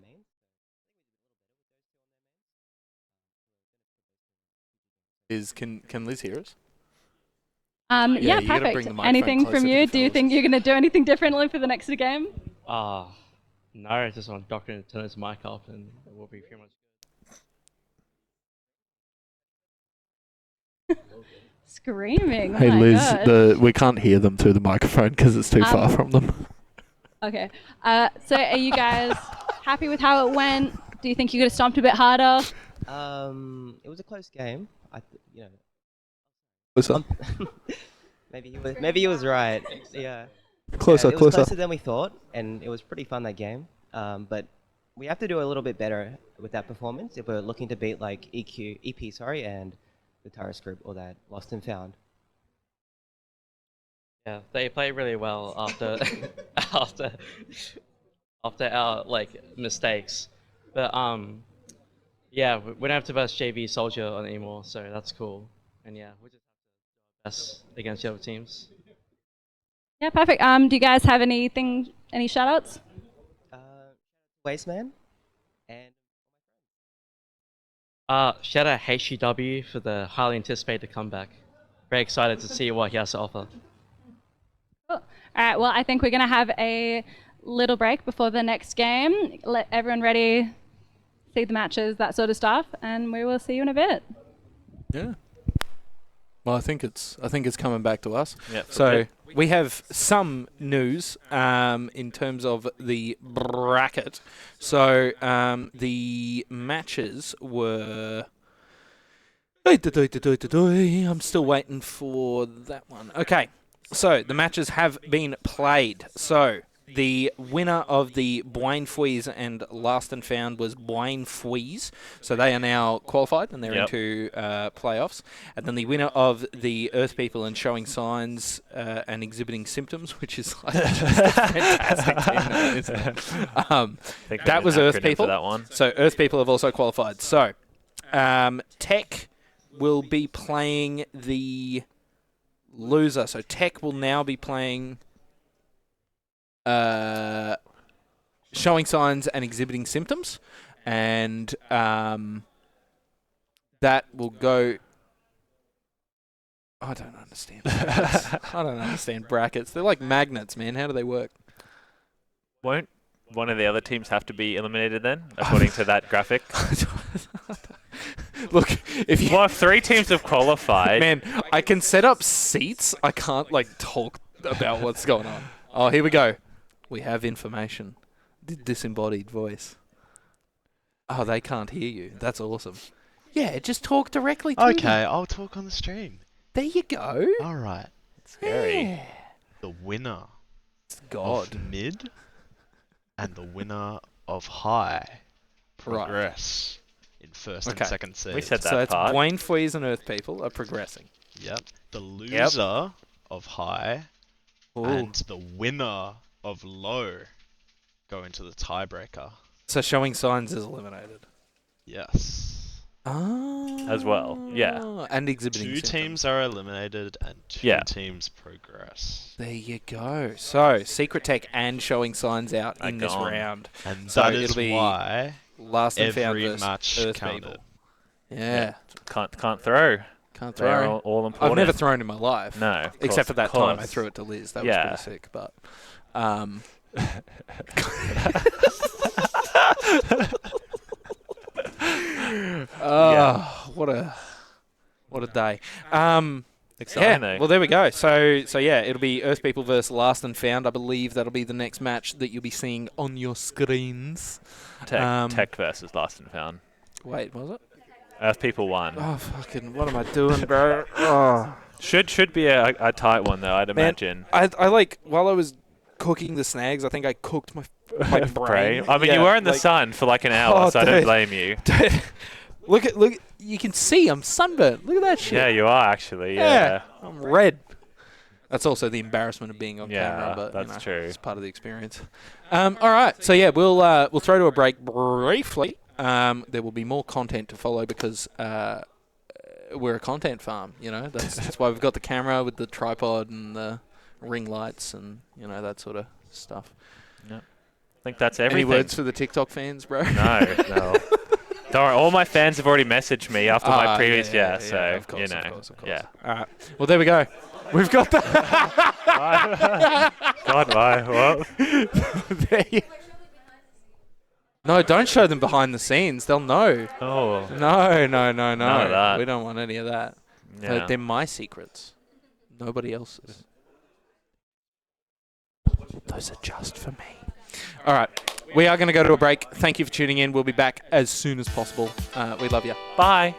G: mains.
C: Can Liz hear us?
D: Yeah,
C: you gotta bring
D: perfect.
C: the microphone
D: Anything
C: closer
D: from
C: to
D: you?
C: the
D: Do you
C: fellas.
D: think you're going to do anything differently for the next game?
H: No, I just want Doctor to turn his mic up and we'll be pretty much
D: Screaming.
C: Hey
D: oh my
C: Liz,
D: God.
C: we can't hear them through the microphone because it's too far from them.
D: Okay. So are you guys happy with how it went? Do you think you could have stomped a bit harder?
G: It was a close game.
C: Closer.
G: Maybe he was right. Yeah.
C: Closer,
G: it was
C: closer.
G: closer than we thought, and it was pretty fun that game. But we have to do a little bit better with that performance if we're looking to beat like EP, and the Taurus group or that Lost and Found.
H: Yeah, they played really well after after our like mistakes, but yeah, we don't have to verse JV Soldier on anymore, so that's cool. And yeah, we just have to do our best against the other teams.
D: Yeah, perfect. Do you guys have any shout outs?
G: Wasteman and
H: Shout out HGW for the highly anticipated comeback. Very excited to see what he has to offer.
D: Cool. All right, well, I think we're going to have a little break before the next game. Let everyone ready, see the matches, that sort of stuff, and we will see you in a bit.
C: Yeah. Well, I think it's coming back to us.
B: Yeah.
C: So we have some news in terms of the bracket. So the matches were... I'm still waiting for that one. Okay, so the matches have been played. So the winner of the Boyne Fuis and Last and Found was Boyne Fuis. So they are now qualified and they're into playoffs. And then the winner of the Earth People and Showing Signs and Exhibiting Symptoms, which is like just a fantastic team name, isn't it? That was Earth People.
B: That one.
C: So Earth People have also qualified. So Tech will be playing the loser. So Tech will now be playing Showing Signs and Exhibiting Symptoms. And that will go... I don't understand brackets. I don't understand brackets. They're like magnets, man. How do they work?
B: Won't one of the other teams have to be eliminated then, according to that graphic?
C: Look, if you...
B: Well, if 3 teams have qualified...
C: Man, I can set up seats. I can't, like, talk about what's going on. Oh, here we go. We have information. The disembodied voice. Oh, they can't hear you. That's awesome. Yeah, just talk directly to them.
I: Okay, I'll talk on the stream.
C: There you go.
I: All right.
B: Scary.
C: Yeah.
I: The winner
C: God.
I: of mid and the winner of high progress in first and second seed.
B: We said that
C: So that's
B: part.
C: Boyne Fuis and Earth People are progressing.
I: Yep. The loser of high
C: Ooh.
I: and the winner of low go into the tiebreaker.
C: So Showing Signs is eliminated.
I: Yes.
C: Ah.
B: As well, yeah.
C: And Exhibiting
I: 2
C: Symptoms.
I: teams are eliminated and 2 teams progress.
C: There you go. So Secret Tech and Showing Signs out in this round.
I: And
C: so
I: that
C: it'll
I: is
C: be
I: why
C: Last and Found
I: every
C: versus
I: match
C: Earth
I: counted.
C: People. Yeah.
B: Can't throw.
C: Can't
B: They're
C: throw.
B: all important.
C: I've never thrown in my life.
B: No.
C: Except for that time I threw it to Liz. That was pretty sick. But what a day.
B: Exciting, though.
C: Well, there we go. So yeah, it'll be Earth People versus Last and Found. I believe that'll be the next match that you'll be seeing on your screens.
B: Tech versus Last and Found.
C: Wait, was it?
B: Earth People won.
C: Oh, fucking, what am I doing, bro? Oh.
B: Should be a tight one, though, I'd imagine.
C: I like, while I was cooking the snags, I think I cooked my brain.
B: I mean, you were in the sun for like an hour, so I don't blame you.
C: Dude, look, you can see I'm sunburned. Look at that shit.
B: Yeah, you are actually, yeah.
C: I'm red. That's also the embarrassment of being on camera, but
B: that's true.
C: It's part of the experience. All right, so yeah, we'll throw to a break briefly. There will be more content to follow because we're a content farm. You know, that's why we've got the camera with the tripod and the ring lights and that sort of stuff.
B: Yeah. I think that's everything.
C: Any words for the TikTok fans, bro?
B: No. Don't worry, all my fans have already messaged me after my previous so
C: of course,
B: you know,
C: of course.
B: yeah.
C: All right. Well, there we go. We've got the.
B: God, why? What?
C: No, don't show them behind the scenes. They'll know.
B: Oh.
C: No.
B: None of that.
C: We don't want any of that.
B: Yeah.
C: They're my secrets. Nobody else's. Those are just for me. All right. We are going to go to a break. Thank you for tuning in. We'll be back as soon as possible. We love you.
B: Bye.